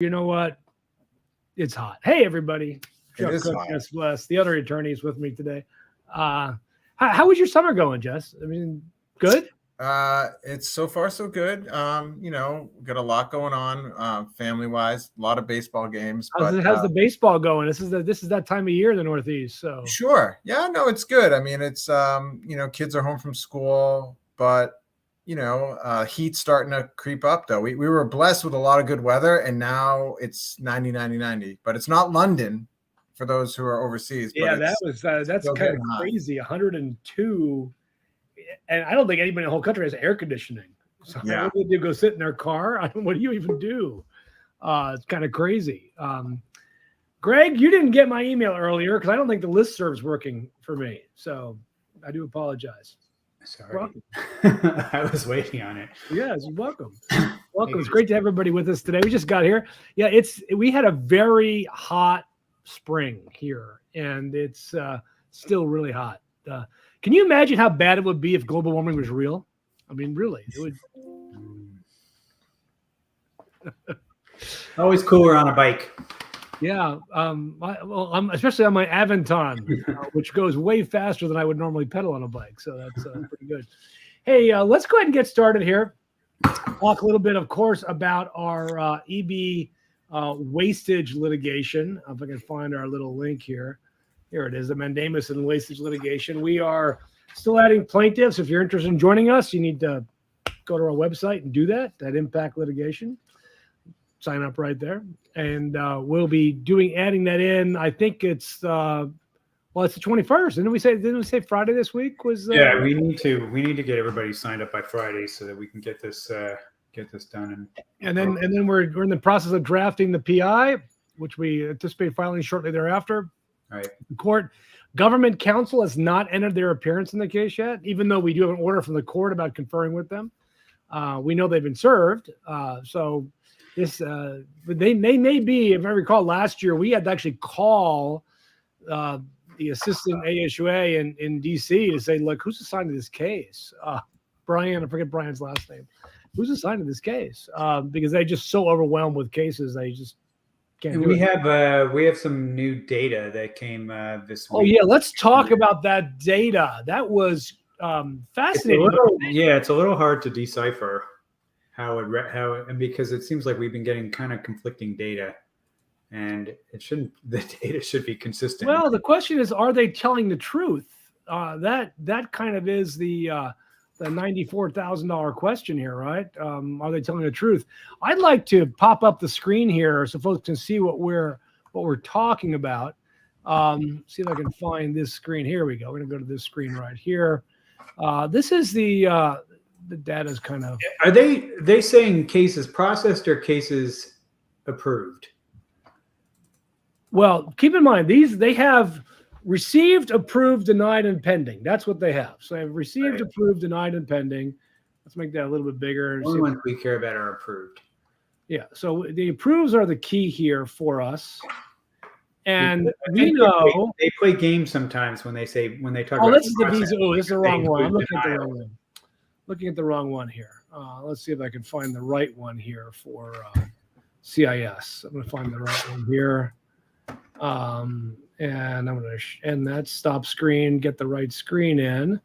You know what? It's hot. Hey, everybody. It is hot. Jess Bless, the other attorneys with me today. How was your summer going, Jess? I mean, good? It's so far so good. Got a lot going on family-wise, a lot of baseball games. How's the baseball going? This is that time of year in the Northeast. So sure. Yeah, no, it's good. I mean, it's kids are home from school, but heat's starting to creep up though. We were blessed with a lot of good weather, and now it's 90, 90, 90. But it's not London for those who are overseas. Yeah, that's kind of crazy. 102. And I don't think anybody in the whole country has air conditioning. So yeah. What do you go sit in their car? What do you even do? It's kind of crazy. Greg, you didn't get my email earlier because I don't think the listserv's working for me. So I do apologize. Sorry. I was waiting on it. Yes, welcome. Welcome. It's great to have everybody with us today. We just got here. Yeah, we had a very hot spring here, and it's still really hot. Can you imagine how bad it would be if global warming was real? I mean, really, it would. Always cooler on a bike. Yeah, I'm especially on my Aventon, which goes way faster than I would normally pedal on a bike. So that's pretty good. Hey, let's go ahead and get started here. Talk a little bit, of course, about our EB wastage litigation. If I can find our little link here. Here it is, the mandamus and wastage litigation. We are still adding plaintiffs. If you're interested in joining us, you need to go to our website and do that IMMPact LItigation. Sign up right there. And we'll be adding that in. I think it's it's the 21st. Didn't we say Friday this week was? Yeah, we need to get everybody signed up by Friday so that we can get this done. And then we're in the process of drafting the PI, which we anticipate filing shortly thereafter. Right. The court government counsel has not entered their appearance in the case yet, even though we do have an order from the court about conferring with them. We know they've been served. So this they may be, if I recall, last year we had to actually call the assistant ASUA in DC to say, look, who's assigned to this case? Brian, I forget Brian's last name. Who's assigned to this case? Because they're just so overwhelmed with cases, they just can't do it. We have some new data that came this week. Oh yeah, let's talk about that data. That was fascinating. It's a little hard to decipher and because it seems like we've been getting kind of conflicting data, and the data should be consistent. Well, the question is, are they telling the truth? That kind of is the $94,000 question here, right? Are they telling the truth? I'd like to pop up the screen here so folks can see what we're talking about. See if I can find this screen. Here we go. We're gonna go to this screen right here. This is the data's kind of. Are they saying cases processed or cases approved? Well, keep in mind they have received, approved, denied, and pending. That's what they have. So they have received, right. Approved, denied, and pending. Let's make that a little bit bigger. Only ones we care about are approved. Yeah. So the approves are the key here for us. And we know they play games sometimes when they talk. Oh, this is the visa. Oh, this is the wrong one. I'm looking at the wrong one. Looking at the wrong one here. Let's see if I can find the right one here for CIS. I'm going to find the right one here. And I'm going to end that stop screen, get the right screen in.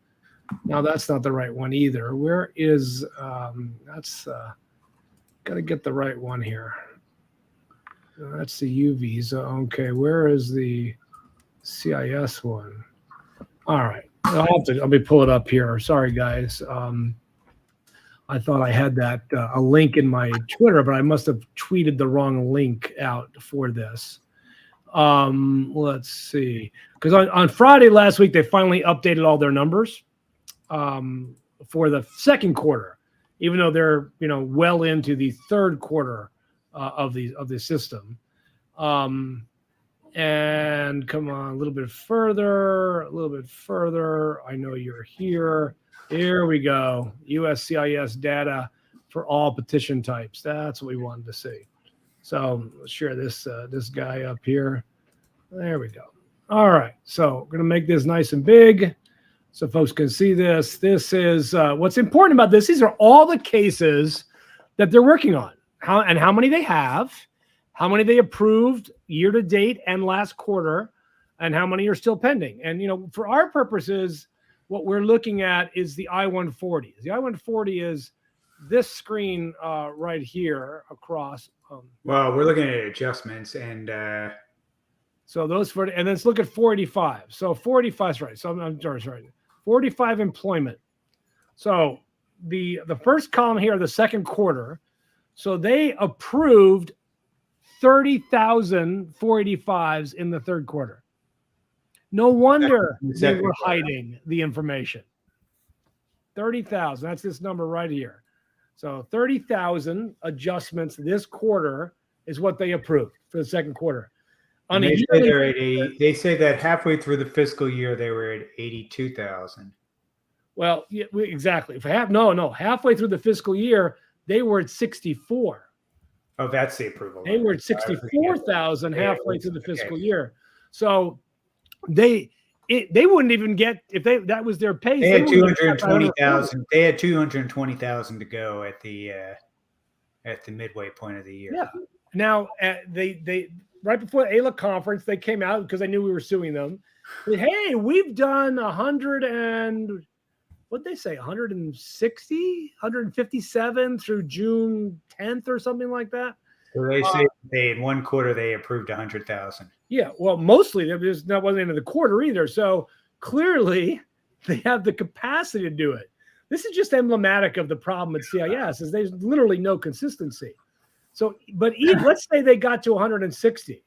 Now that's not the right one either. Where is, that's, got to get the right one here. That's the U visa. Okay, where is the CIS one? All right, let me pull it up here. Sorry, guys. I thought I had that a link in my Twitter, but I must have tweeted the wrong link out for this. Let's see, because on Friday last week they finally updated all their numbers for the second quarter, even though they're well into the third quarter of the system. And come on, a little bit further. I know you're here. Here we go. USCIS data for all petition types. That's what we wanted to see. So let's share this guy up here. There we go. All right. So we're going to make this nice and big so folks can see this. This is what's important about this. These are all the cases that they're working on, how many they have, how many they approved year to date and last quarter, and how many are still pending. And, for our purposes, what we're looking at is the I-140. The I-140 is this screen right here across. Well, we're looking at adjustments, and so those 40, and then let's look at 485. So 485 is right. So I'm sorry. 485 employment. So the first column here, the second quarter. So they approved 30,000 485s in the third quarter. No wonder they were hiding the information. 30,000. That's this number right here. So 30,000 adjustments this quarter is what they approved for the second quarter. They say that halfway through the fiscal year they were at 82,000. Well, yeah, exactly. Halfway through the fiscal year they were at 64. Oh, that's the approval. They were at 64,000 halfway through the fiscal year. So they wouldn't even get, if that was their pace. They had 220,000. They had 220,000 to go at the midway point of the year. Yeah. Now they right before the ALA conference, they came out because I knew we were suing them. But, hey, we've done 157 through June 10th or something like that. So they say in one quarter they approved 100,000. Yeah, well, mostly that wasn't the end of the quarter either. So clearly they have the capacity to do it. This is just emblematic of the problem at CIS is there's literally no consistency. So, but let's say they got to 160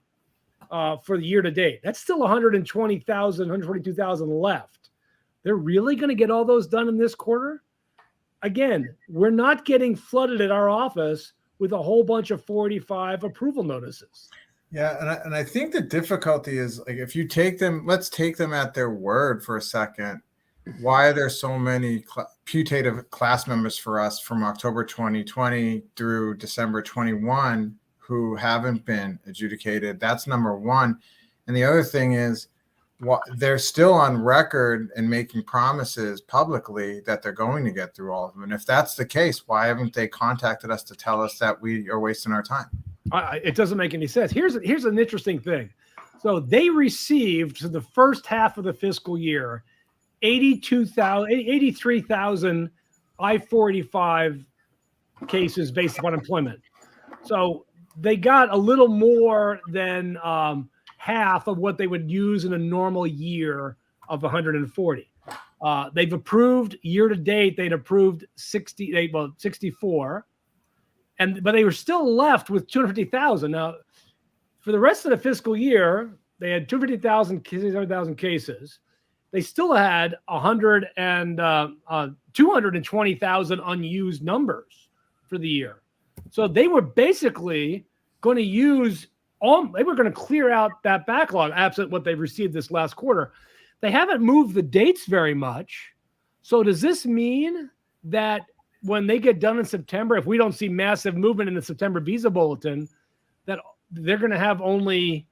for the year to date. That's still 120,000, 122,000 left. They're really going to get all those done in this quarter? Again, we're not getting flooded at our office with a whole bunch of 45 approval notices. Yeah, and I think the difficulty is, like, if you take them, let's take them at their word for a second. Why are there so many putative class members for us from October 2020 through December 21 who haven't been adjudicated? That's number one. And the other thing is, they're still on record and making promises publicly that they're going to get through all of them. And if that's the case, why haven't they contacted us to tell us that we are wasting our time? It doesn't make any sense. Here's an interesting thing. So they received, for the first half of the fiscal year, 83,000 I-485 cases based upon employment. So they got a little more than half of what they would use in a normal year of 140. They've approved year to date. They'd approved 64, but they were still left with 250,000. Now, for the rest of the fiscal year, they had 250,000 cases. They still had 220,000 unused numbers for the year. So they were basically going to they were going to clear out that backlog, absent what they've received this last quarter. They haven't moved the dates very much. So does this mean that when they get done in September, if we don't see massive movement in the September visa bulletin, that they're going to have only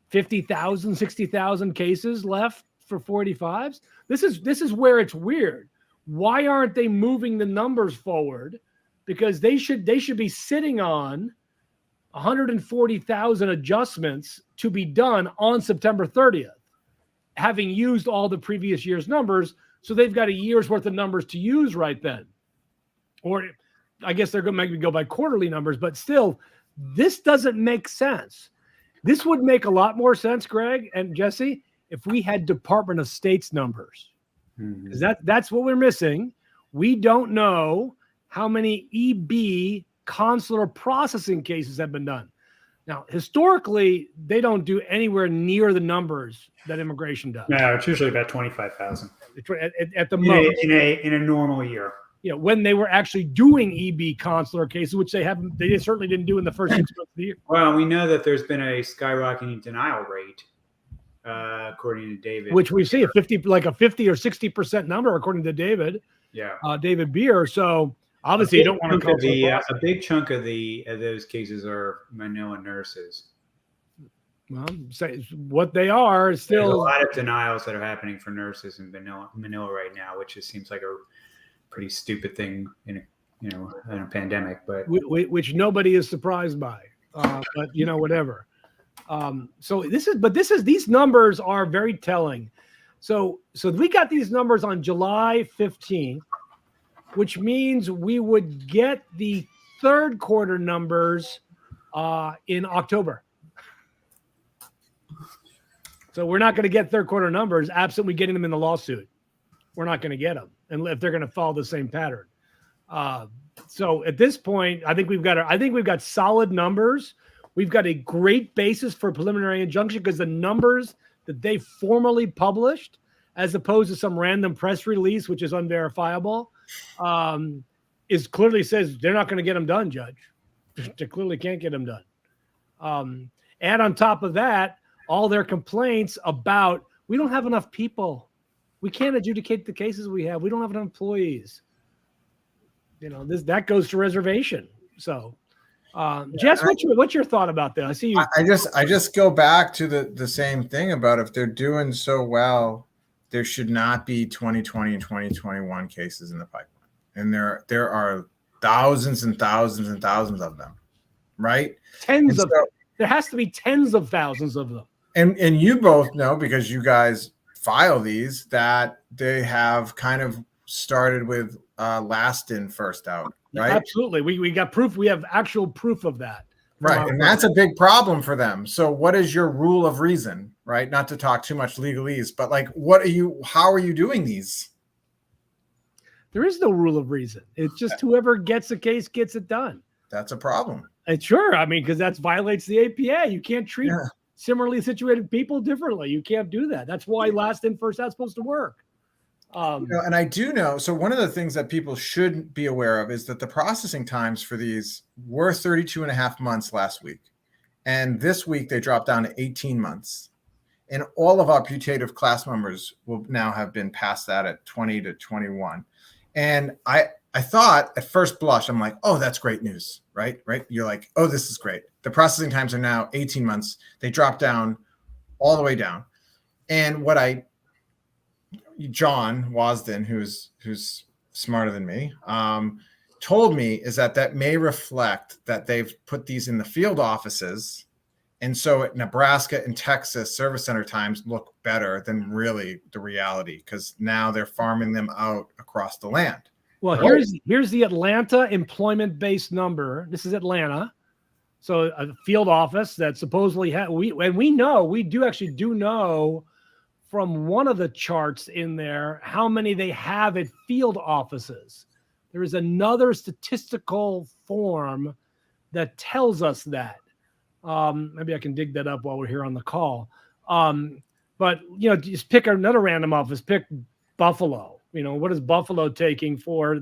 50,000, 60,000 cases left for 45s? This is where it's weird. Why aren't they moving the numbers forward? Because they should be sitting on 140,000 adjustments to be done on September 30th, having used all the previous year's numbers. So they've got a year's worth of numbers to use right then. Or I guess they're going to make me go by quarterly numbers, but still, this doesn't make sense. This would make a lot more sense, Greg and Jesse, if we had Department of State's numbers. Because that's what we're missing. We don't know how many EB consular processing cases have been done. Now, historically, they don't do anywhere near the numbers that immigration does. No, it's usually about 25,000 at the most in a normal year. When they were actually doing EB consular cases, which they certainly didn't do in the first 6 months of the year. Well, we know that there's been a skyrocketing denial rate, according to David. Which we see a 50 or 60% number, according to David. Yeah. David Beer. So obviously, you don't want to call a big chunk of those cases are Manila nurses. Well, what they are is still There's a lot of denials that are happening for nurses in Manila right now, which just seems like a pretty stupid thing in a pandemic, but which nobody is surprised by. but whatever. So these numbers are very telling. So we got these numbers on July 15th, which means we would get the third quarter numbers in October. So we're not going to get third quarter numbers absent we getting them in the lawsuit. We're not going to get them, and if they're going to follow the same pattern. So at this point, I think we've got solid numbers. We've got a great basis for preliminary injunction because the numbers that they formally published, as opposed to some random press release, which is unverifiable, is clearly says they're not going to get them done, Judge. They clearly can't get them done. And on top of that, all their complaints about, we don't have enough people. We can't adjudicate the cases we have. We don't have enough employees. That goes to reservation. So, Jess, what's your thought about that? I see you. I just go back to the same thing about if they're doing so well, there should not be 2020 and 2021 cases in the pipeline. And there are thousands and thousands and thousands of them, right? There has to be tens of thousands of them. And you both know, because you guys file these, that they have kind of started with last in, first out, right? Absolutely. We got proof. We have actual proof of that. Right. And that's a big problem for them. So what is your rule of reason, right? Not to talk too much legalese, but how are you doing these? There is no rule of reason. It's just whoever gets a case gets it done. That's a problem. And sure. I mean, because that violates the APA. You can't treat similarly situated people differently. You can't do that. That's why last in, first out is supposed to work. And I do know. So one of the things that people should be aware of is that the processing times for these were 32 and a half months last week. And this week they dropped down to 18 months. And all of our putative class members will now have been past that at 20 to 21. And I thought at first blush, I'm like, oh, that's great news, right? Right. You're like, oh, this is great. The processing times are now 18 months. They dropped down all the way down. And John Wasden, who's smarter than me, told me is that may reflect that they've put these in the field offices. And so at Nebraska and Texas, service center times look better than really the reality, because now they're farming them out across the land. Well, here's the Atlanta employment-based number. This is Atlanta. So a field office that supposedly we do know from one of the charts in there how many they have at field offices. There is another statistical form that tells us that. Maybe I can dig that up while we're here on the call. But just pick another random office. Pick Buffalo. What is Buffalo taking for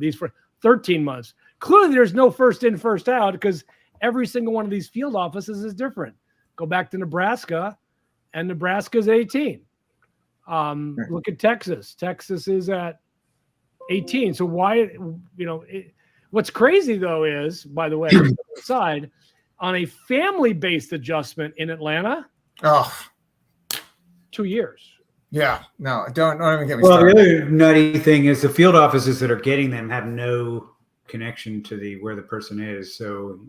13 months? Clearly, there's no first in, first out, because every single one of these field offices is different. Go back to Nebraska, and Nebraska's 18. Look at Texas. Texas is at 18. So why, what's crazy though is, by the way, aside, on a family-based adjustment in Atlanta, 2 years. Yeah, no, don't even get me started. Well, the other nutty thing is the field offices that are getting them have no connection to where the person is. So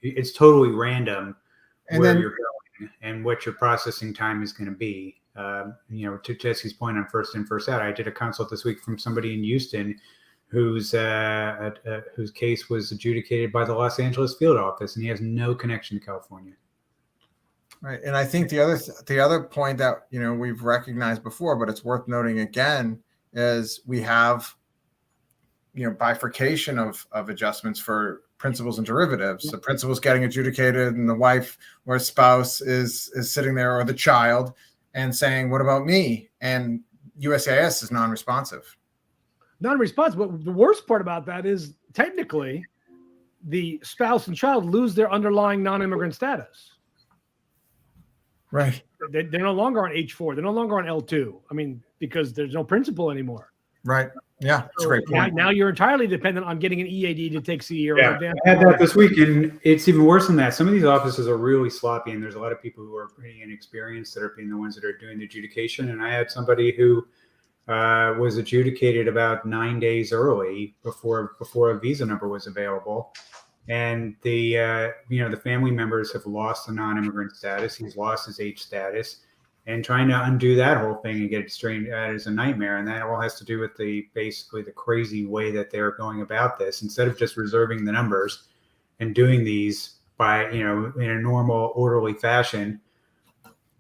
it's totally random where you're going and what your processing time is going to be. To Jesse's point on first in, first out, I did a consult this week from somebody in Houston whose case was adjudicated by the Los Angeles field office, and he has no connection to California. Right. And I think the other point that, we've recognized before, but it's worth noting again, is we have, bifurcation of adjustments for principals and derivatives. The principal's getting adjudicated and the wife or spouse is sitting there, or the child, and saying, what about me? And USCIS is non-responsive. Non-responsive. But the worst part about that is technically the spouse and child lose their underlying non-immigrant status. Right. They're no longer on H4. They're no longer on L2. I mean, because there's no principal anymore. Right. Yeah. That's a great point. Now you're entirely dependent on getting an EAD to take CE or advanced. I had that this week, and it's even worse than that. Some of these offices are really sloppy, and there's a lot of people who are pretty inexperienced that are being the ones that are doing the adjudication. And I had somebody who was adjudicated about 9 days early before a visa number was available. And the the family members have lost the non-immigrant status. He's lost his H status, and trying to undo that whole thing and get it straightened out is a nightmare. And that all has to do with basically the crazy way that they're going about this. Instead of just reserving the numbers and doing these by in a normal, orderly fashion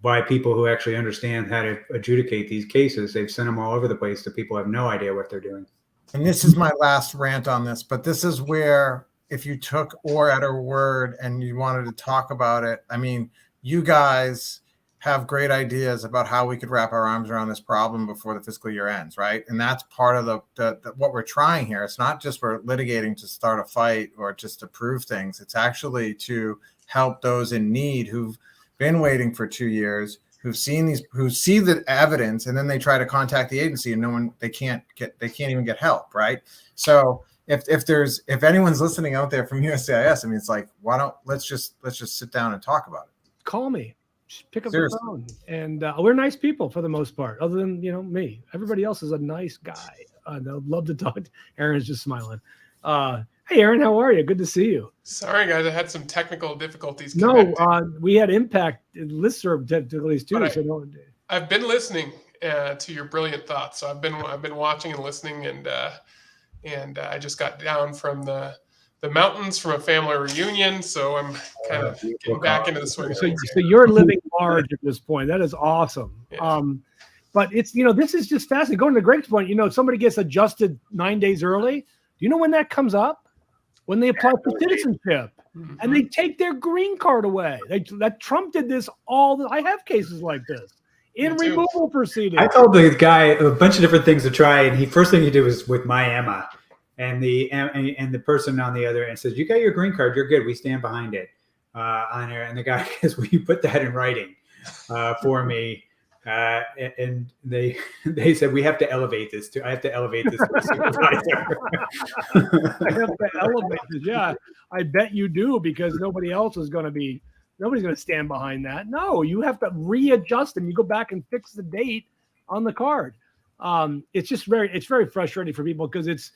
by people who actually understand how to adjudicate these cases, they've sent them all over the place to people who have no idea what they're doing. And this is my last rant on this, but this is where, if you took Orr at her word and you wanted to talk about it, I mean, you guys have great ideas about how we could wrap our arms around this problem before the fiscal year ends, right? And that's part of the what we're trying here. It's not just we're litigating to start a fight or just to prove things. It's actually to help those in need who've been waiting for 2 years, who see the evidence, and then they try to contact the agency and they can't even get help, right? So if anyone's listening out there from USCIS, I mean, it's like, let's just sit down and talk about it. Call me. Just pick up Seriously. the phone. And we're nice people for the most part, other than me. Everybody else is a nice guy. They'll love to talk. Aaron's just smiling. Hey, Aaron, how are you? Good to see you. Sorry, guys, I had some technical difficulties. No, we had IMMPact listserv difficulties too. Right. So I've been listening to your brilliant thoughts. So I've been watching and listening, and I just got down from the mountains from a family reunion, so I'm kind of getting back into the swing. So you're living large at this point. That is awesome. Yeah. But it's this is just fascinating. Going to Greg's point, somebody gets adjusted 9 days early. Do you know when that comes up? When they apply for citizenship, and they take their green card away. That Trump did this I have cases like this in removal proceedings. I told the guy a bunch of different things to try, and first thing he did was with my Emma, and the person on the other end says, "You got your green card, you're good. We stand behind it." On there, and the guy says, "Will you put that in writing for me?" And they said, "We have to elevate this I have to elevate this to a supervisor." I have to elevate this. Yeah, I bet you do, because nobody's going to stand behind that. No, you have to readjust them. You go back and fix the date on the card. It's very frustrating for people, because it's,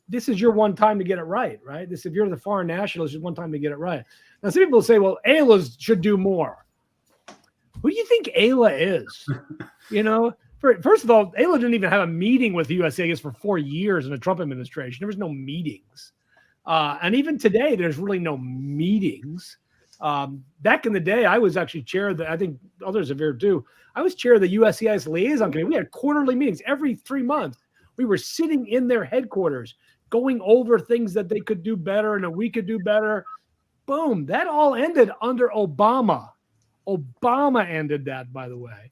this is your one time to get it right? If you're the foreign national, it's your one time to get it right. Now, some people say, well, AILAs should do more. Who do you think AILA is? First of all, AILA didn't even have a meeting with the USCIS for 4 years in the Trump administration. There was no meetings. And even today, there's really no meetings. Back in the day, I was actually chair of I think others have here too. I was chair of the USCIS liaison committee. We had quarterly meetings every 3 months. We were sitting in their headquarters, going over things that they could do better and that we could do better. Boom. That all ended under Obama. Obama ended that, by the way.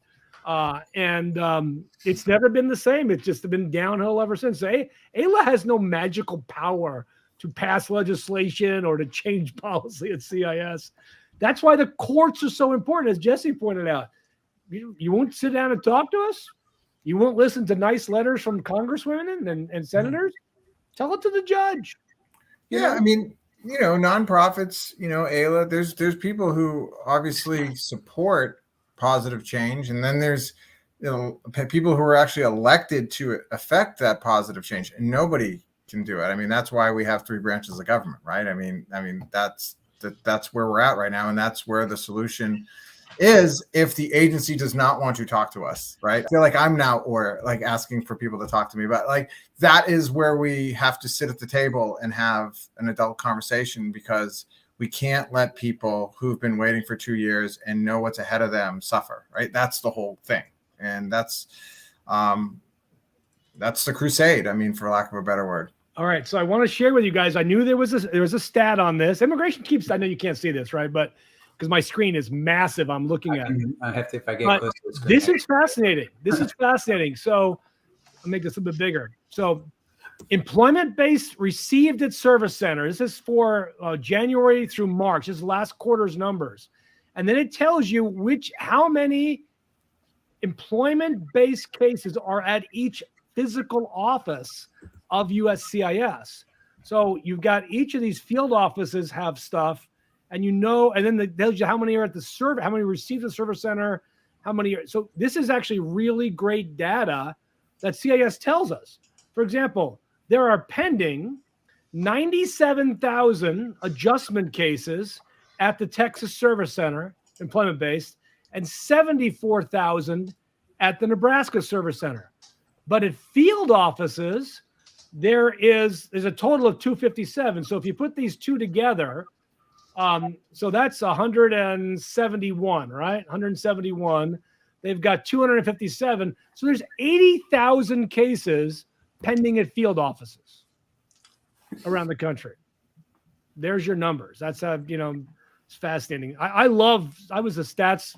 And it's never been the same. It's just been downhill ever since. So AILA has no magical power to pass legislation or to change policy at CIS. That's why the courts are so important, as Jesse pointed out. You won't sit down and talk to us? You won't listen to nice letters from congresswomen and senators? Tell it to the judge. I mean, nonprofits, AILA, there's people who obviously support positive change. And then there's, people who are actually elected to affect that positive change, and nobody can do it. I mean, that's why we have 3 branches of government, right? I mean, that's where we're at right now. And that's where the solution is, if the agency does not want to talk to us, right? I feel like I'm now asking for people to talk to me, but that is where we have to sit at the table and have an adult conversation, because we can't let people who've been waiting for 2 years and know what's ahead of them suffer, right? That's the whole thing. And that's the crusade, for lack of a better word. All right. So I want to share with you guys, I knew there was a stat on this. Immigration keeps, I know you can't see this, right? But because my screen is massive, I'm looking at it. I have to, if I get close to the screen. This is fascinating. This is fascinating. So I'll make this a bit bigger. So employment-based received at service center. This is for January through March. This is last quarter's numbers. And then it tells you how many employment-based cases are at each physical office of USCIS. So you've got each of these field offices have stuff, and and then it tells you how many are at the service, how many received the service center, how many are. So this is actually really great data that CIS tells us. For example, there are pending 97,000 adjustment cases at the Texas Service Center, employment-based, and 74,000 at the Nebraska Service Center. But at field offices, there's a total of 257. So if you put these two together, so that's 171, right? 171. They've got 257. So there's 80,000 cases pending at field offices around the country. There's your numbers. That's how, it's fascinating. I was a stats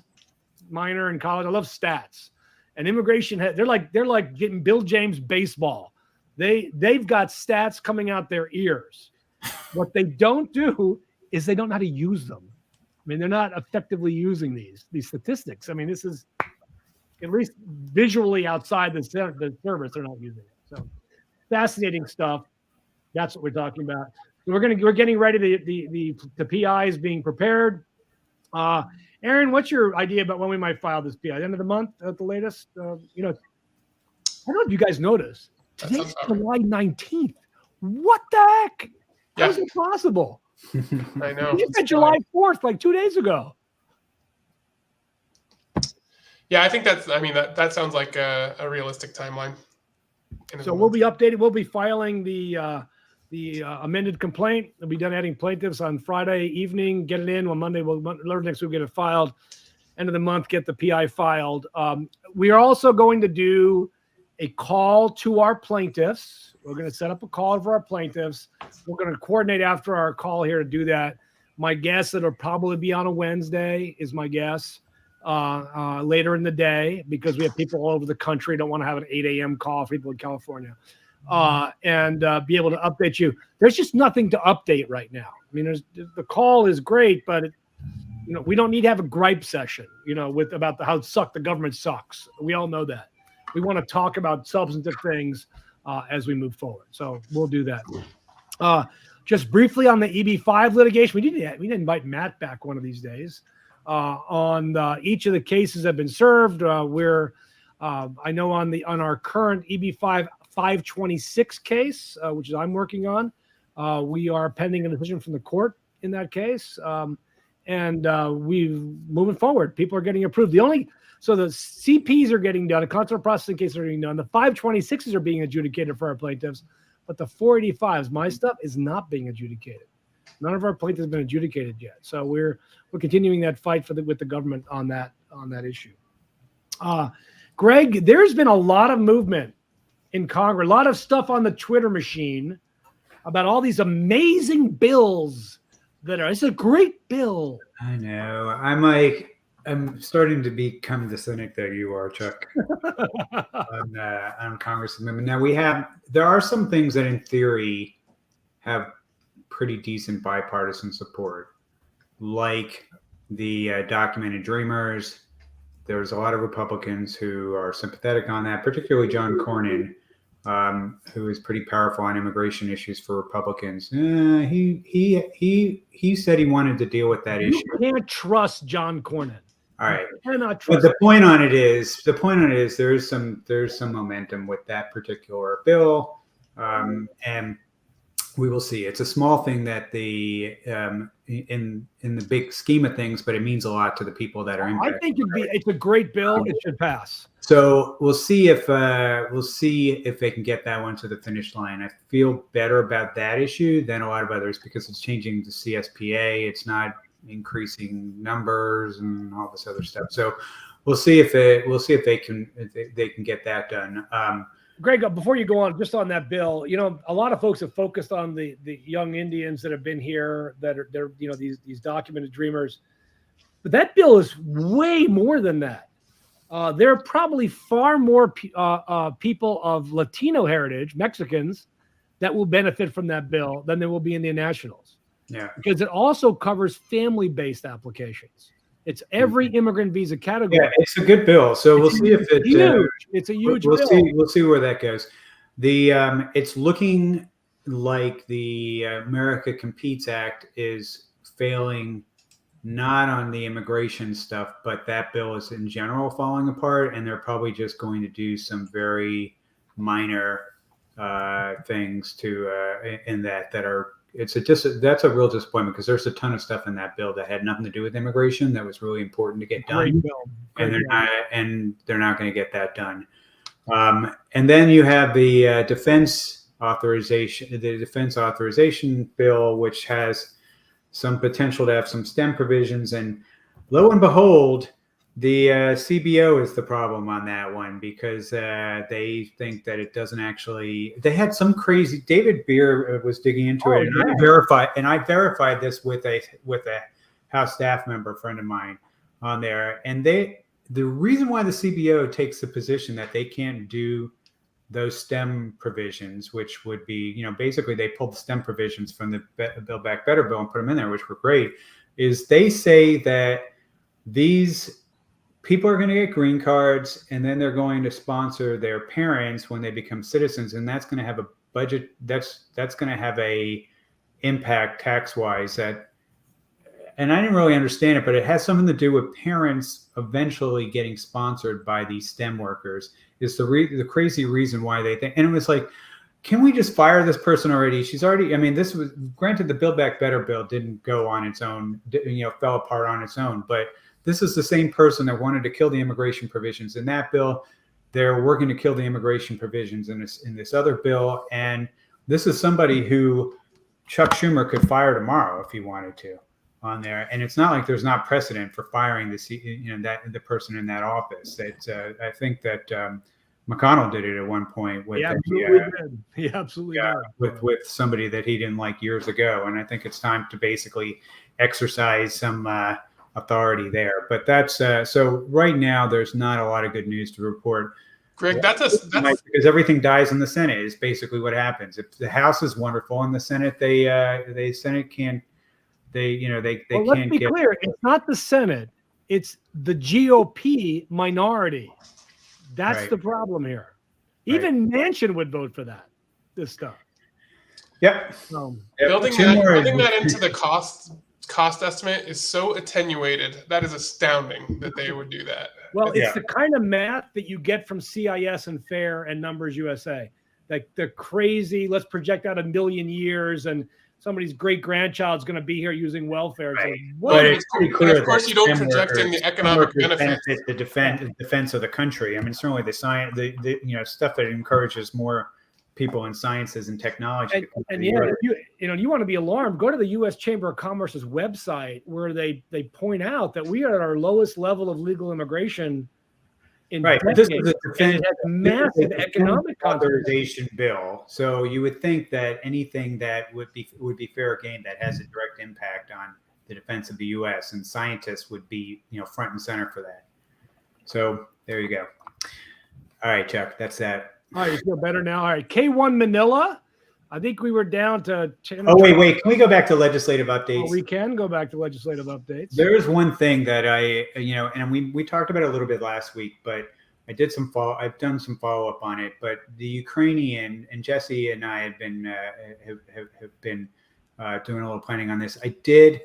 minor in college. I love stats. And immigration, they're like getting Bill James baseball. They've got stats coming out their ears. What they don't do is they don't know how to use them. I mean, they're not effectively using these statistics. I mean, this is at least visually outside the service, they're not using it. So fascinating stuff. That's what we're talking about. So we're getting ready. The PI is being prepared. Aaron, what's your idea about when we might file this PI? End of the month at the latest? I don't know if you guys noticed. Today's July 19th. What the heck? How is it possible? I know. You said July 4th, like 2 days ago. Yeah, I think that sounds like a realistic timeline. So we'll be updated. We'll be filing the amended complaint. We'll be done adding plaintiffs on Friday evening. Get it in on Monday. We'll learn next week. Get it filed. End of the month. Get the PI filed. We are also going to do a call to our plaintiffs. We're going to set up a call for our plaintiffs. We're going to coordinate after our call here to do that. My guess it'll probably be on a Wednesday is my guess. Later in the day, because we have people all over the country. Don't want to have an 8 a.m. call for people in California, and be able to update you. There's just nothing to update right now. I mean, the call is great, but we don't need to have a gripe session, about how the government sucks. We all know that. We want to talk about substantive things as we move forward. So we'll do that. Just briefly on the EB-5 litigation, we didn't invite Matt back one of these days. On each of the cases have been served. I know on our current EB-5 526 case, which I'm working on, we are pending a decision from the court in that case, and we're moving forward. People are getting approved. So the CPs are getting done. The consular processing cases are getting done. The 526s are being adjudicated for our plaintiffs, but the 485s, my stuff, is not being adjudicated. None of our plaintiffs have been adjudicated yet. So we're continuing that fight with the government on that issue. Greg, there's been a lot of movement in Congress, a lot of stuff on the Twitter machine about all these amazing bills it's a great bill. I know. I'm starting to become the cynic that you are, Chuck, on Congress amendment. Now there are some things that in theory have pretty decent bipartisan support, like the documented dreamers. There's a lot of Republicans who are sympathetic on that, particularly John Cornyn, who is pretty powerful on immigration issues for Republicans. He said he wanted to deal with that issue. You can't trust John Cornyn. All right. You cannot trust. But the point on it is there's some momentum with that particular bill, and we will see. It's a small thing that in the big scheme of things, but it means a lot to the people that are impacted. I think it's a great bill. It should pass. So we'll see if they can get that one to the finish line. I feel better about that issue than a lot of others because it's changing the CSPA. It's not increasing numbers and all this other stuff. So we'll see if they can get that done. Greg, before you go on, just on that bill, a lot of folks have focused on the young Indians that have been here, they're these documented dreamers, but that bill is way more than that. There are probably far more people of Latino heritage, Mexicans, that will benefit from that bill than there will be Indian nationals. Yeah, because it also covers family-based applications. It's every immigrant visa category. Yeah, it's a good bill. So we'll see if it's huge. It's a huge bill. We'll see where that goes. It's looking like the America Competes Act is failing, not on the immigration stuff, but that bill is in general falling apart, and they're probably just going to do some very minor things to in that are that's a real disappointment, because there's a ton of stuff in that bill that had nothing to do with immigration that was really important to get done. And they're not going to get that done. And then you have the defense authorization bill, which has some potential to have some STEM provisions. And lo and behold, the CBO is the problem on that one, because they think that it doesn't actually. They had some crazy. David Beer was digging into it, and I verified this with a House staff member friend of mine on there, and the reason why the CBO takes the position that they can't do those STEM provisions, which would be, basically they pulled the STEM provisions from the Build Back Better bill and put them in there, which were great, is they say that these people are going to get green cards, and then they're going to sponsor their parents when they become citizens, and that's going to have a budget. That's going to have a impact tax-wise that. And I didn't really understand it, but it has something to do with parents eventually getting sponsored by these STEM workers. Is the crazy reason why they think. And it was like, can we just fire this person already? She's already. I mean, this was granted the Build Back Better bill didn't go on its own. Fell apart on its own, but. This is the same person that wanted to kill the immigration provisions in that bill. They're working to kill the immigration provisions in this other bill. And this is somebody who Chuck Schumer could fire tomorrow if he wanted to on there. And it's not like there's not precedent for firing the person in that office. I think that McConnell did it at one point with He absolutely did. With somebody that he didn't like years ago. And I think it's time to basically exercise some authority there. But that's so right now there's not a lot of good news to report. Greg, that's because everything dies in the Senate is basically what happens. If the House is wonderful in the Senate, the Senate can't. Let's be clear. It's not the Senate. It's the GOP minority. That's the problem here. Even Manchin would vote for this stuff. Yep. Building that into the cost estimate is so attenuated. That is astounding that they would do that. Well, it's the kind of math that you get from CIS and FAIR and Numbers USA. Like the crazy, let's project out 1 million years and somebody's great grandchild's going to be here using welfare. Right. So, but it's pretty clear. Of course, you don't project in the economic benefit. The defense of the country. I mean, certainly the science, the stuff that encourages more people in sciences and technology. And if you want to be alarmed, go to the U.S. Chamber of Commerce's website where they point out that we are at our lowest level of legal immigration in decades. This is a massive economic authorization bill. So you would think that anything that would be fair game that has a direct impact on the defense of the U.S. and scientists would be front and center for that. So there you go. All right, Chuck, that's that. All right, you feel better now. All right, K1 Manila. I think we were down to. Wait. Can we go back to legislative updates? We can go back to legislative updates. There is one thing that and we talked about it a little bit last week, but I've done some follow up on it. But the Ukrainian, and Jesse and I have been doing a little planning on this. I did.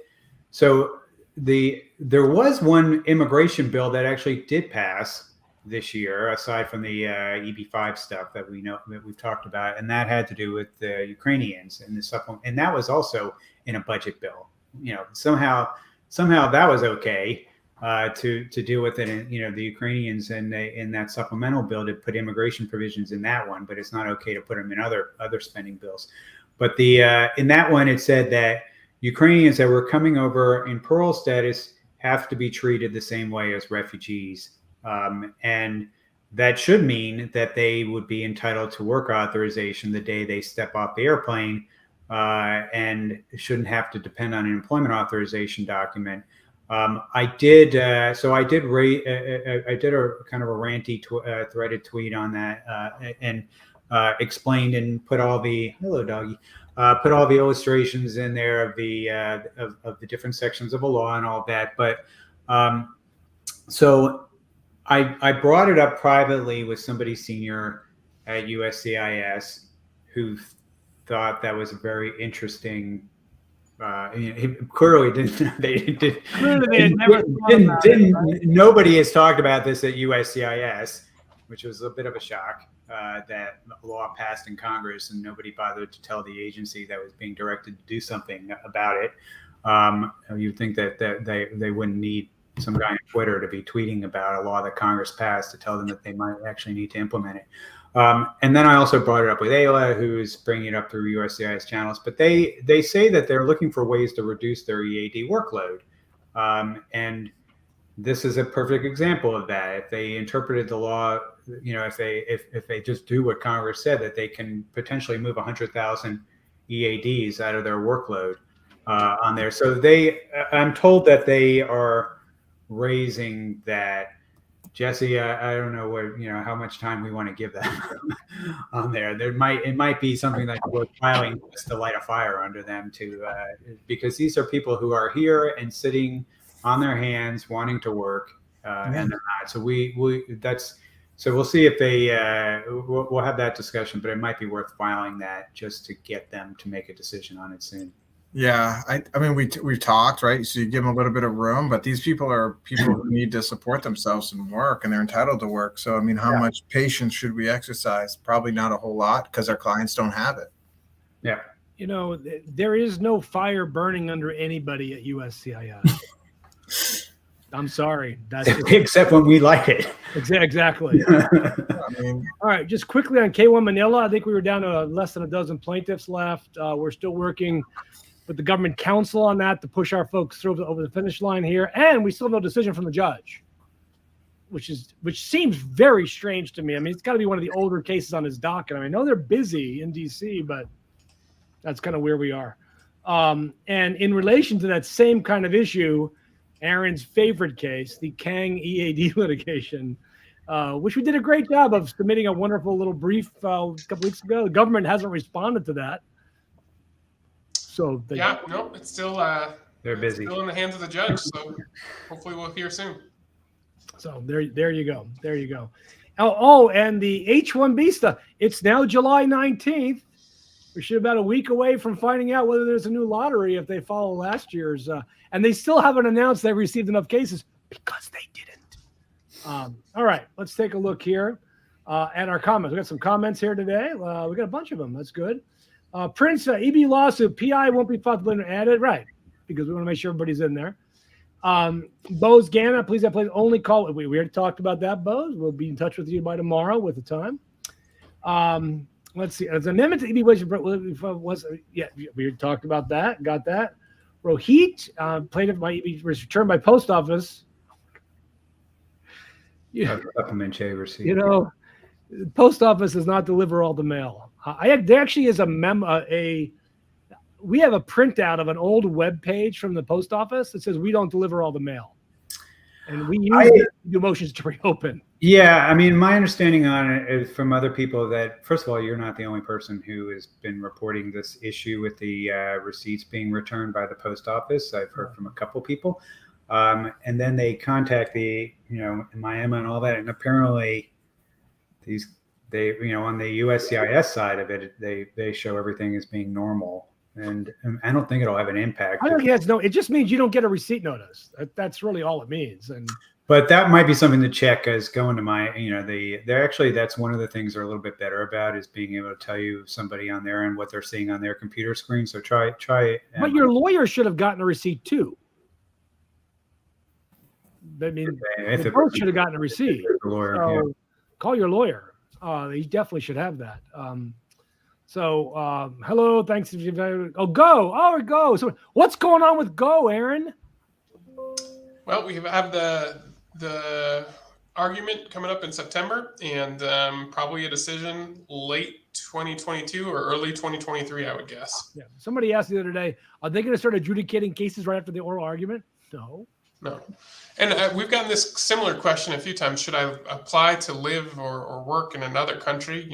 So there was one immigration bill that actually did pass this year, aside from the EB5 stuff that we've talked about, and that had to do with the Ukrainians and the supplement, and that was also in a budget bill. Somehow that was okay to deal with it. And the Ukrainians in that supplemental bill to put immigration provisions in that one, but it's not okay to put them in other spending bills. But in that one, it said that Ukrainians that were coming over in parole status have to be treated the same way as refugees. And that should mean that they would be entitled to work authorization the day they step off the airplane, and shouldn't have to depend on an employment authorization document. I did a kind of a ranty threaded tweet on that, and explained and put all the illustrations in there of the different sections of a law and all that. But so I brought it up privately with somebody senior at USCIS who thought that was a very interesting. Clearly didn't. Nobody has talked about this at USCIS, which was a bit of a shock. that law passed in Congress and nobody bothered to tell the agency that was being directed to do something about it. You'd think that they wouldn't need some guy on Twitter to be tweeting about a law that Congress passed to tell them that they might actually need to implement it. And then I also brought it up with Ayla, who's bringing it up through USCIS channels. But they say that they're looking for ways to reduce their EAD workload. And this is a perfect example of that. If they interpreted the law, if they just do what Congress said, that they can potentially move 100,000 EADs out of their workload on there. So I'm told that they are raising that. Jesse, I don't know how much time we want to give them on there. It might be something like we're filing just to light a fire under them because these are people who are here and sitting on their hands wanting to work, and they're not. So we'll see if they we'll have that discussion, but it might be worth filing that just to get them to make a decision on it soon. Yeah, I mean, we've talked, right? So you give them a little bit of room, but these people are people who need to support themselves and work, and they're entitled to work. So, I mean, how much patience should we exercise? Probably not a whole lot, because our clients don't have it. Yeah. There is no fire burning under anybody at USCIS. I'm sorry. That's except when we like it. Exactly. All right, just quickly on K1 Manila, I think we were down to less than a dozen plaintiffs left. We're still working with the government counsel on that to push our folks through over the finish line here, and we still have no decision from the judge, which seems very strange to me. I mean, it's got to be one of the older cases on his docket. I know they're busy in DC, but that's kind of where we are. And in relation to that same kind of issue, Aaron's favorite case, the Kang EAD litigation, which we did a great job of submitting a wonderful little brief a couple weeks ago. The government hasn't responded to that. So it's still they're busy. Still in the hands of the judge. So hopefully we'll hear soon. So there you go. There you go. Oh, and the H-1B stuff. It's now July 19th. We should be about a week away from finding out whether there's a new lottery if they follow last year's. And they still haven't announced they've received enough cases because they didn't. All right, let's take a look here at our comments. We got some comments here today. We got a bunch of them. That's good. Prince, EB lawsuit, PI won't be possibly added. Right, because we want to make sure everybody's in there. Bose Gana, please only call. We already talked about that, Bose. We'll be in touch with you by tomorrow with the time. Let's see. As an amendment to EB was we talked about that. Got that. Rohit, plaintiff by EB was returned by post office. Supplement receipt. Post office does not deliver all the mail. There actually is we have a printout of an old web page from the post office that says we don't deliver all the mail, and we use do motions to reopen. Yeah, I mean, my understanding on it is from other people that, first of all, you're not the only person who has been reporting this issue with the receipts being returned by the post office. I've heard from a couple people, and then they contact the Miami and all that, and apparently they on the USCIS side of it, they show everything as being normal, and I don't think it'll have an impact. I don't think it just means you don't get a receipt notice. That's really all it means. But that might be something to check as going to that's one of the things they're a little bit better about is being able to tell you somebody on there and what they're seeing on their computer screen. So try. But your lawyer should have gotten a receipt too. I mean, the both should have gotten a receipt. Call your lawyer. He definitely should have that. Hello, thanks. Go. So what's going on with Go, Aaron? Well, we have the argument coming up in September, and probably a decision late 2022 or early 2023, I would guess. Yeah. Somebody asked the other day, are they going to start adjudicating cases right after the oral argument? No. And we've gotten this similar question a few times. Should I apply to live or work in another country?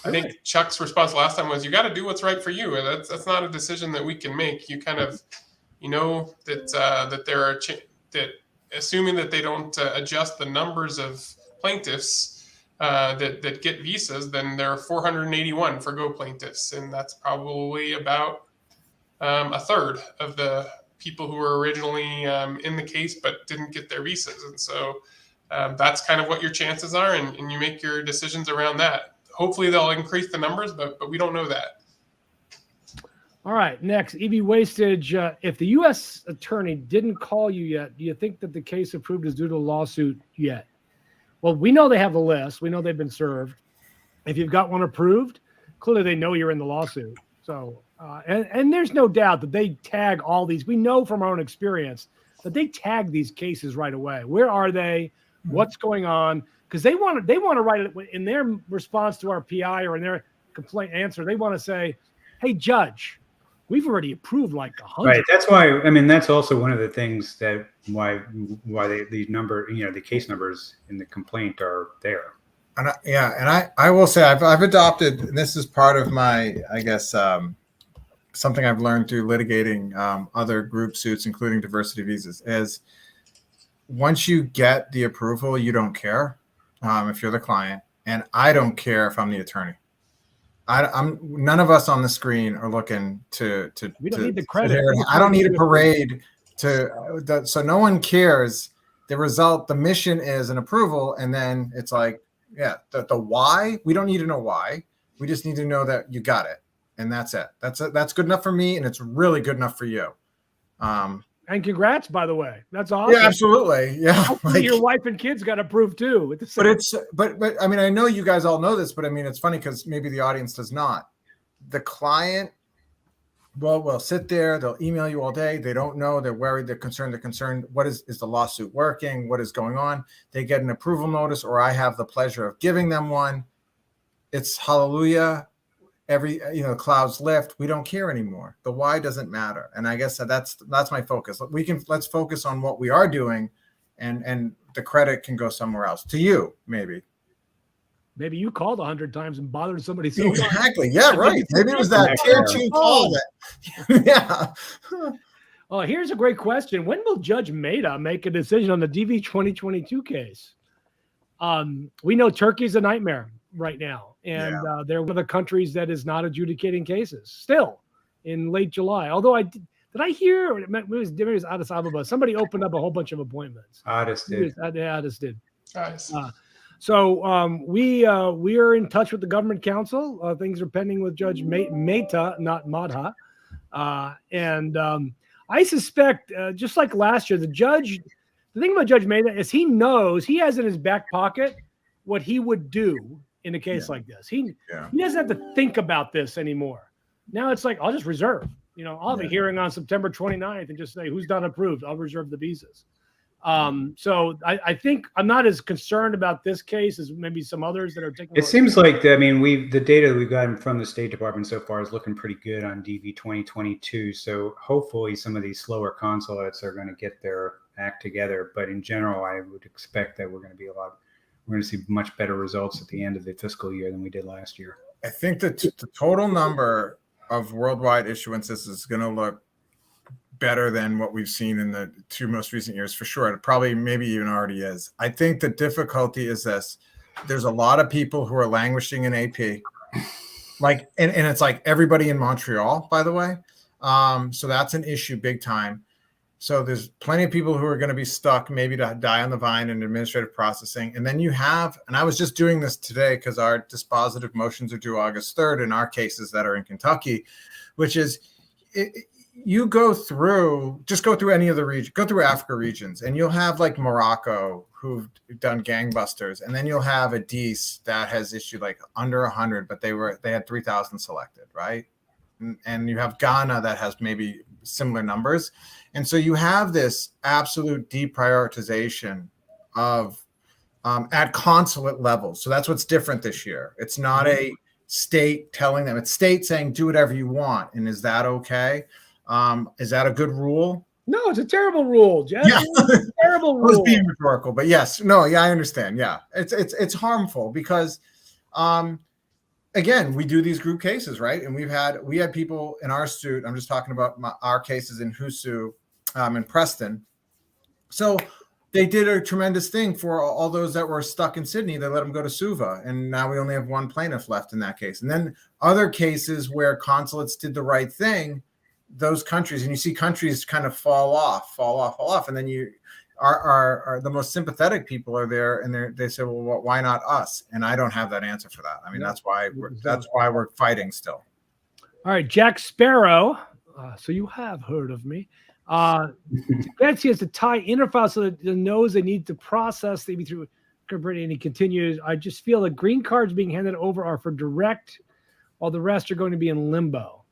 I think Chuck's response last time was, you got to do what's right for you. And that's not a decision that we can make. You kind of, that there are that assuming that they don't adjust the numbers of plaintiffs that get visas, then there are 481 for Go plaintiffs. And that's probably about a third of the people who were originally in the case but didn't get their visas. And so that's kind of what your chances are, and you make your decisions around that. Hopefully they'll increase the numbers, but we don't know that. All right, next, EV wastage. If the U.S. attorney didn't call you yet, do you think that the case approved is due to a lawsuit yet? Well, we know they have the list. We know they've been served. If you've got one approved, clearly they know you're in the lawsuit. So, and there's no doubt that they tag all these. We know from our own experience that they tag these cases right away. Where are they? What's going on? Because they want to write it in their response to our PI or in their complaint answer. They want to say, "Hey, judge, we've already approved like 100." Right. That's why. I mean, that's also one of the things that why the number, the case numbers in the complaint are there. And I will say I've adopted, and this is part of my, I guess, something I've learned through litigating other group suits, including diversity visas, is once you get the approval, you don't care if you're the client, and I don't care if I'm the attorney. I'm none of us on the screen are looking to. We don't need the credit. I don't need a parade so no one cares. The result, the mission is an approval, and then it's like, yeah, the why. We don't need to know why. We just need to know that you got it, and that's it. That's good enough for me, and it's really good enough for you. And congrats, by the way. That's awesome. Yeah, absolutely. Yeah, your wife and kids got approved too. But I mean, I know you guys all know this, but I mean, it's funny because maybe the audience does not. The client, will sit there. They'll email you all day. They don't know. They're worried. They're concerned. What is the lawsuit working? What is going on? They get an approval notice, or I have the pleasure of giving them one. It's hallelujah. Clouds lift. We don't care anymore. The why doesn't matter. And I guess that's my focus. Let's focus on what we are doing, and the credit can go somewhere else. To you, maybe. Maybe you called 100 times and bothered somebody so exactly. Much. Yeah, right. Maybe it was that tier 2 call. Yeah. Oh, here's a great question. When will Judge Maida make a decision on the DV 2022 case? We know Turkey's a nightmare right now, and they're one of the countries that is not adjudicating cases still in late July. Although did I hear, or maybe it was Addis Ababa, somebody opened up a whole bunch of appointments. Addis did. Addis did. Nice. So we are in touch with the government counsel. Things are pending with Judge Maida, not Madha. And I suspect, just like last year, the thing about Judge Maida is he has in his back pocket what he would do in a case like this. He doesn't have to think about this anymore. Now it's like, I'll just reserve. I'll have a hearing on September 29th and just say, who's done approved? I'll reserve the visas. So I think I'm not as concerned about this case as maybe some others that are taking. It seems like, the data we've gotten from the State Department so far is looking pretty good on DV 2022. So hopefully some of these slower consulates are going to get their act together. But in general, I would expect that we're going to see much better results at the end of the fiscal year than we did last year. I think that the total number of worldwide issuances is going to look better than what we've seen in the 2 most recent years, for sure. It probably maybe even already is. I think the difficulty is this. There's a lot of people who are languishing in AP. And it's like everybody in Montreal, by the way. So that's an issue big time. So there's plenty of people who are going to be stuck, maybe to die on the vine in administrative processing. And then you have, and I was just doing this today because our dispositive motions are due August 3rd in our cases that are in Kentucky, which is you go through any of the region, go through Africa regions, and you'll have like Morocco who've done gangbusters, and then you'll have Addis that has issued like under 100, but they had 3,000 selected, right? And you have Ghana that has maybe similar numbers. And so you have this absolute deprioritization of at consulate level. So that's what's different this year. It's not a state telling them, it's state saying, do whatever you want. And is that okay? Is that a good rule? No, it's a terrible rule, Jeff. Yeah. It's a terrible rule. I was being rhetorical, but yes. No, yeah, I understand. Yeah. It's harmful because again, we do these group cases, right? And we had people in our suit. I'm just talking about our cases in Husu, in Preston. So they did a tremendous thing for all those that were stuck in Sydney. They let them go to Suva, and now we only have one plaintiff left in that case. And then other cases where consulates did the right thing, those countries, and you see countries kind of fall off, and then are the most sympathetic people are there, and they say, well, why not us? And I don't have that answer for that. I mean, that's why we're fighting still. All right, Jack Sparrow. So you have heard of me. Betsy has to tie interfiles so that it knows they need to process maybe through. And he continues, I just feel the green cards being handed over are for direct, while the rest are going to be in limbo.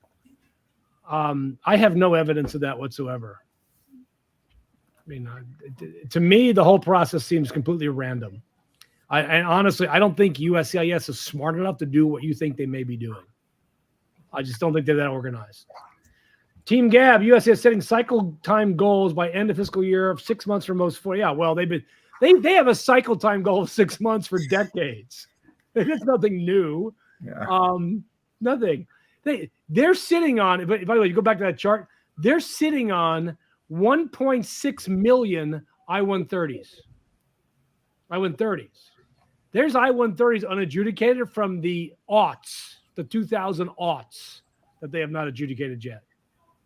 I have no evidence of that whatsoever. I mean, to me, the whole process seems completely random. And honestly, I don't think USCIS is smart enough to do what you think they may be doing. I just don't think they're that organized. Team Gab, USCIS is setting cycle time goals by end of fiscal year of 6 months for most. Yeah, well, they have a cycle time goal of 6 months for decades. It's nothing new. Yeah. Nothing. They're sitting on. But by the way, you go back to that chart. They're sitting on 1.6 million I-130s. I-130s. There's I-130s unadjudicated from the aughts, the 2000 aughts that they have not adjudicated yet.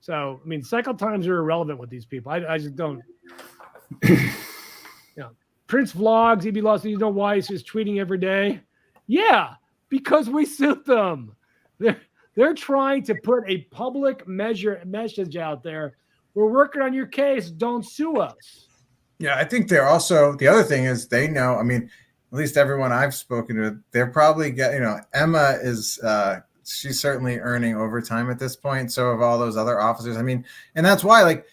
So, I mean, cycle times are irrelevant with these people. I just don't. Prince Vlogs, EB Lost, you know why he's just tweeting every day? Yeah, because we sued them. They're trying to put a public message out there. We're working on your case. Don't sue us. Yeah, I think they're also, the other thing is they know, I mean, at least everyone I've spoken to, they're probably Emma is, she's certainly earning overtime at this point. So have all those other officers. I mean, and that's why, like,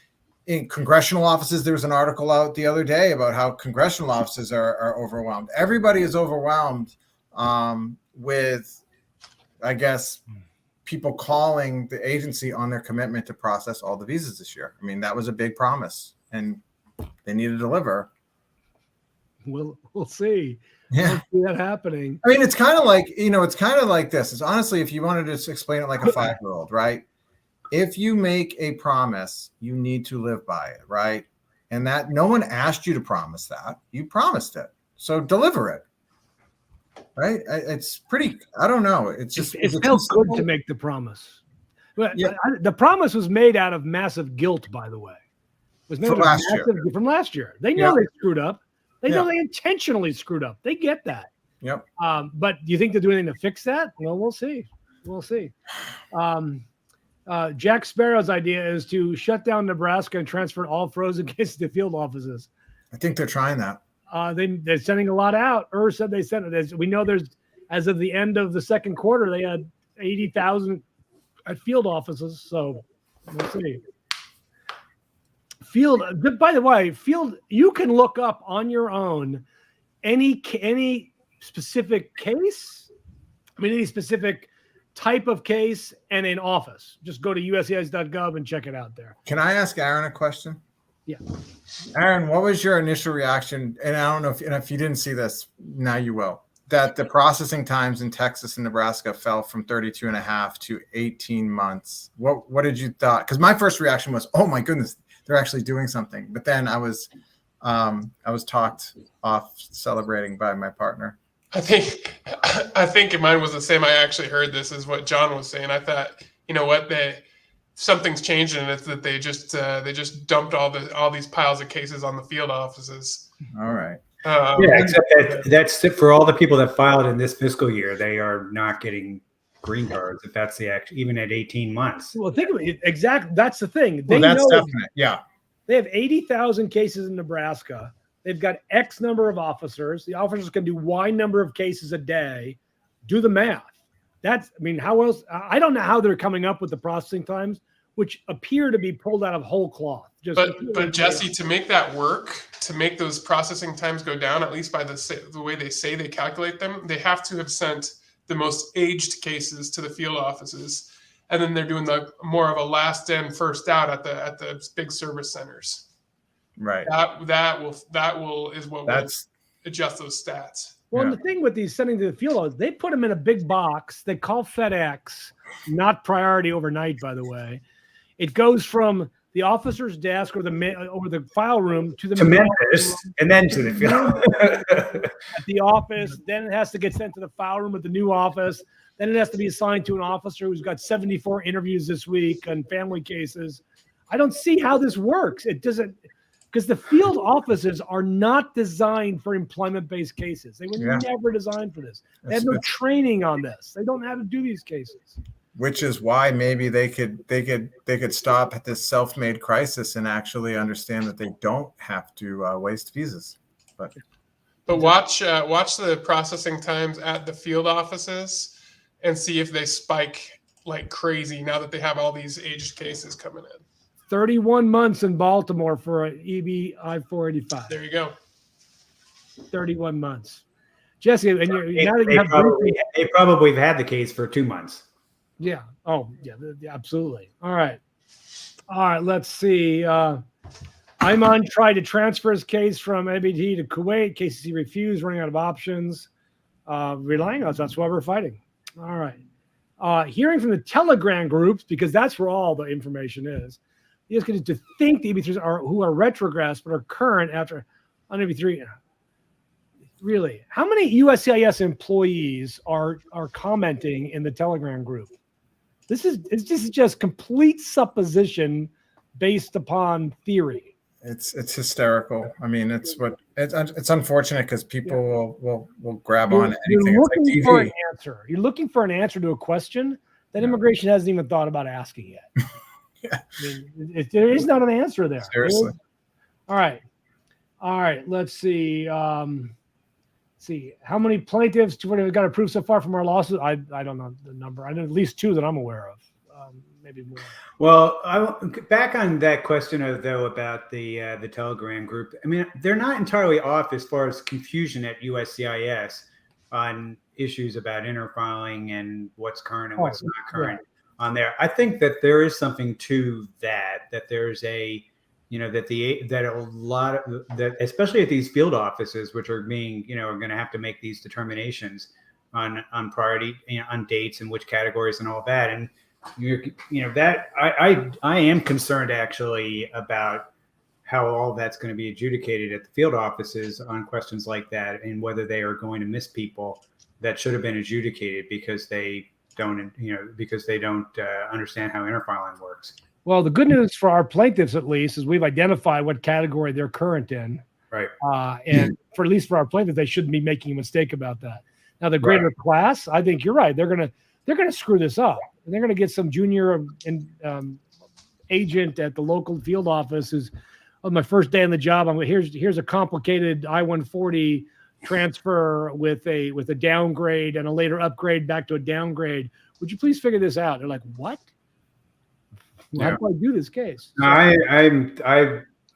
in congressional offices, there was an article out the other day about how congressional offices are overwhelmed. Everybody is overwhelmed with, I guess, people calling the agency on their commitment to process all the visas this year. I mean, that was a big promise, and they need to deliver. We'll see. Yeah, we'll see that happening. I mean, it's kind of like, it's kind of like this. It's honestly, if you wanted to explain it like a 5-year-old, right? If you make a promise, you need to live by it, right? And that no one asked you to promise that. You promised it. So deliver it. Right? It's pretty, I don't know. It's just, it felt good to make the promise. But yeah. The promise was made out of massive guilt, by the way. It was made from last year. They know they screwed up. They know they intentionally screwed up. They get that. Yep. But do you think they'll do anything to fix that? Well, we'll see. We'll see. Jack Sparrow's idea is to shut down Nebraska and transfer all frozen cases to field offices. I think they're trying that. They're sending a lot out. Said they sent it. We know there's, as of the end of the second quarter, they had 80,000 at field offices. So we'll see. Field, by the way, field, you can look up on your own any specific case. I mean, any specific type of case and an office. Just go to uscis.gov and check it out there. Can I ask Aaron a question? Yeah. Aaron, what was your initial reaction? And I don't know if you didn't see this, now you will. That the processing times in Texas and Nebraska fell from 32 and a half to 18 months. What did you thought? Because my first reaction was, oh my goodness, they're actually doing something. But then I was talked off celebrating by my partner. I think mine was the same. I actually heard this is what John was saying. I thought, you know what, something's changed, and it's that they just dumped all these piles of cases on the field offices. All right. Except that's for all the people that filed in this fiscal year. They are not getting green cards. If that's the act, even at 18 months. Well, think of it. Exactly. That's the thing. That's definite. Yeah. They have 80,000 cases in Nebraska. They've got X number of officers. The officers can do Y number of cases a day. Do the math. How else? I don't know how they're coming up with the processing times, which appear to be pulled out of whole cloth. But Jesse, to make that work, to make those processing times go down, at least by the way they say they calculate them, they have to have sent the most aged cases to the field offices, and then they're doing the more of a last in, first out at the big service centers. Right. That will adjust those stats. Well, and the thing with these sending to the field, they put them in a big box. They call FedEx, not priority overnight, by the way. It goes from the officer's desk or the file room to Memphis, and then to the field at the office. Then it has to get sent to the file room at the new office. Then it has to be assigned to an officer who's got 74 interviews this week on family cases. I don't see how this works. It doesn't. because the field offices are not designed for employment-based cases. They were never designed for this. They have no training on this. They don't know how to do these cases. Which is why maybe they could stop at this self-made crisis and actually understand that they don't have to waste visas. But watch the processing times at the field offices and see if they spike like crazy now that they have all these aged cases coming in. 31 months in Baltimore for an EB I-485. There you go. 31 months. Jesse, and they probably have had the case for 2 months. Yeah. Oh, yeah, absolutely. All right. Let's see. Ayman tried to transfer his case from ABT to Kuwait. KCC refused, running out of options. Relying on us. That's why we're fighting. All right. Hearing from the Telegram groups, because that's where all the information is. You just get to think the EB3s who are retrogressed but are current after on EB3. Really, how many USCIS employees are commenting in the Telegram group? This is just complete supposition based upon theory. It's hysterical. I mean, it's unfortunate because people will grab on anything. You're looking for an answer. You're looking for an answer to a question that immigration hasn't even thought about asking yet. Yeah. I mean, there is not an answer there. Seriously. All right. Let's see. How many plaintiffs have got approved so far from our lawsuit? I don't know the number. I know at least 2 that I'm aware of. Maybe more. Well, back on that question though about the Telegram group. I mean, they're not entirely off as far as confusion at USCIS on issues about interfiling and what's current and what's not current on there. I think that there is something to that there's a, that a lot of that, especially at these field offices, which are being, are going to have to make these determinations on priority, on dates and which categories and all that. And that I am concerned actually about how all that's going to be adjudicated at the field offices on questions like that, and whether they are going to miss people that should have been adjudicated because they don't understand how interfiling works. Well, the good news for our plaintiffs, at least, is we've identified what category they're current in. Right. And for at least for our plaintiffs, they shouldn't be making a mistake about that. Now, the greater class, I think you're right. They're gonna screw this up. And they're gonna get some junior agent at the local field office who's on my first day on the job. Here's a complicated I-140 transfer with a downgrade and a later upgrade back to a downgrade. Would you please figure this out? They're like, what? How do I do this case? No,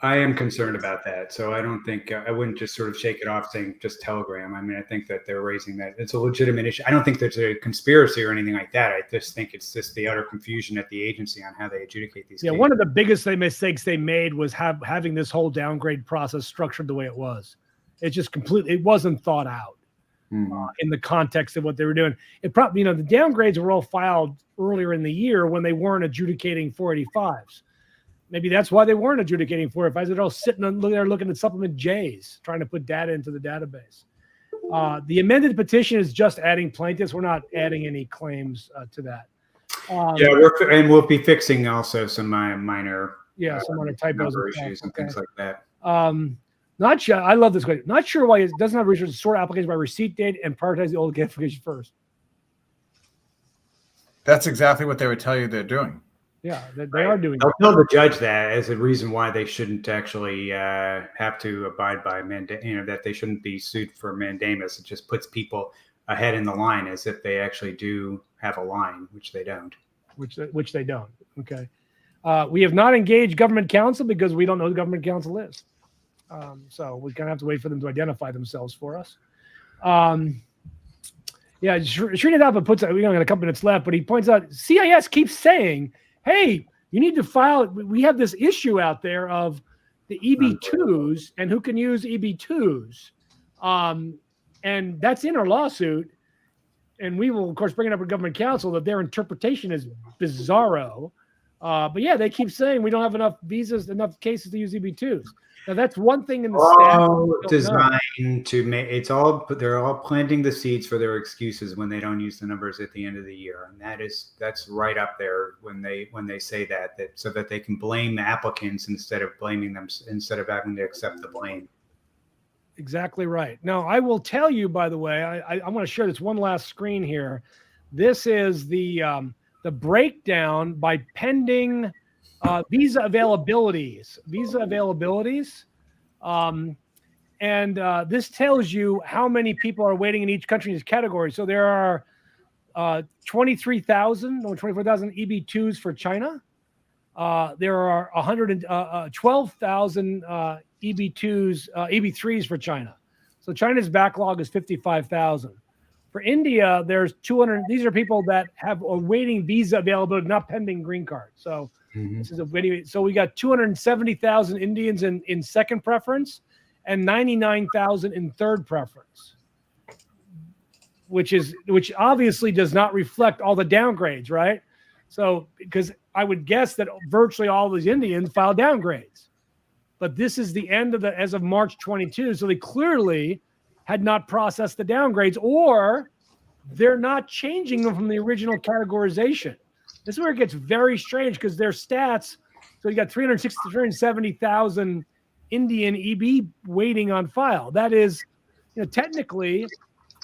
I am concerned about that. So I don't think I wouldn't just sort of shake it off saying just Telegram. I mean, I think that they're raising that. It's a legitimate issue. I don't think there's a conspiracy or anything like that. I just think it's just the utter confusion at the agency on how they adjudicate these cases. One of the biggest mistakes they made was having this whole downgrade process structured the way it was. It's just it wasn't thought out in the context of what they were doing. It probably, the downgrades were all filed earlier in the year when they weren't adjudicating 485s. Maybe that's why they weren't adjudicating 485s. They're all sitting there looking at supplement J's, trying to put data into the database. The amended petition is just adding plaintiffs. We're not adding any claims to that. We'll be fixing also some minor typos issues and things like that. Not sure. I love this question. Not sure why it doesn't have research to sort applications by receipt date and prioritize the old application first. That's exactly what they would tell you they're doing. Yeah, they are doing. I'll tell the judge that as a reason why they shouldn't actually have to abide by that they shouldn't be sued for mandamus. It just puts people ahead in the line as if they actually do have a line, which they don't. Which they don't. Okay. We have not engaged government counsel because we don't know who government counsel is. So we're going to have to wait for them to identify themselves for us. Srinadapa puts out, we only got a couple minutes left, but he points out CIS keeps saying, hey, you need to file. We have this issue out there of the EB2s and who can use EB2s. And that's in our lawsuit. And we will, of course, bring it up with government counsel that their interpretation is bizarro. But yeah, they keep saying we don't have enough visas, enough cases to use EB2s. Now that's one thing in the stats. All designed to make they're all planting the seeds for their excuses when they don't use the numbers at the end of the year, and that's right up there when they say that so that they can blame applicants instead of having to accept the blame. Exactly right. Now I will tell you, by the way, I want to share this one last screen here. This is the breakdown by pending visa availabilities. And this tells you how many people are waiting in each country in this category. So there are 24,000 EB2s for China. There are 112,000 EB2s, EB3s for China. So China's backlog is 55,000. For India, there's 200. These are people that have a waiting visa availability, not pending green card. So this is a waiting. So we got 270,000 Indians in second preference and 99,000 in third preference, which obviously does not reflect all the downgrades, right? So because I would guess that virtually all these Indians filed downgrades, but this is the end of as of March 22. So they clearly had not processed the downgrades, or they're not changing them from the original categorization. This is where it gets very strange because their stats. So you got 370,000 Indian EB waiting on file. That is, technically,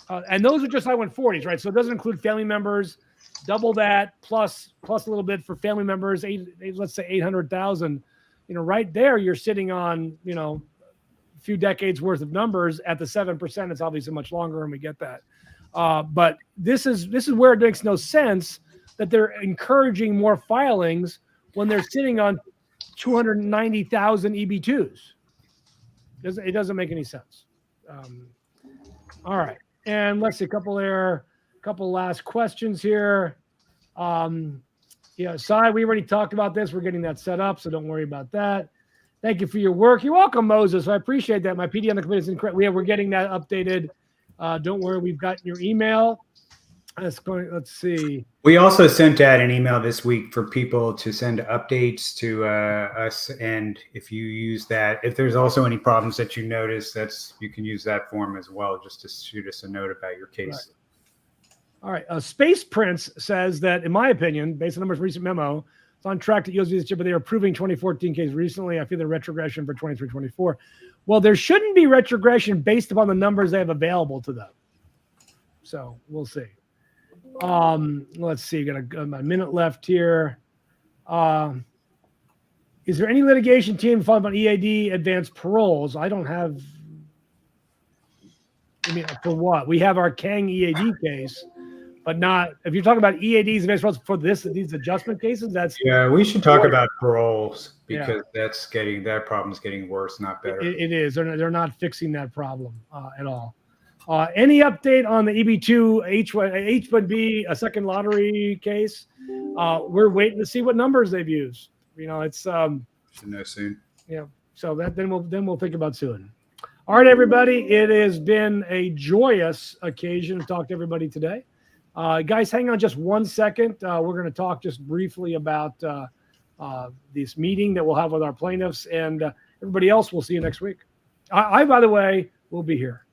and those are just I-140s, right? So it doesn't include family members. Double that plus a little bit for family members. Let's say 800,000. Right there, you're sitting on a few decades worth of numbers. At the 7%, it's obviously much longer, and we get that. But this is where it makes no sense that they're encouraging more filings when they're sitting on 290,000 EB2s. It doesn't make any sense. All right, and let's see, a couple last questions here. Sai, we already talked about this. We're getting that set up, so don't worry about that. Thank you for your work. You're welcome, Moses. I appreciate that. My PD on the committee is incorrect. We're getting that updated. Don't worry, we've got your email. Let's see. We also sent out an email this week for people to send updates to us, and if you use that, if there's also any problems that you notice, you can use that form as well, just to shoot us a note about your case. Right. All right. Space Prince says that, in my opinion, based on numbers recent memo, it's on track to yield this year, but they are approving 2014 case recently. I feel the retrogression for 23-24. Well, there shouldn't be retrogression based upon the numbers they have available to them. So we'll see. Let's see. Got a minute left here. Is there any litigation team followed on EAD advanced paroles? I don't have. For what? We have our Kang EAD case. But not if you're talking about EADs for these adjustment cases. We should talk about paroles because that problem's getting worse, not better. It is. They're not fixing that problem at all. Any update on the EB2 H1B a second lottery case? We're waiting to see what numbers they've used. It's should know soon. Yeah. So then we'll think about soon. All right, everybody. It has been a joyous occasion to talk to everybody today. Guys, hang on just 1 second. We're going to talk just briefly about this meeting that we'll have with our plaintiffs, and everybody else. We'll see you next week. I, by the way, will be here.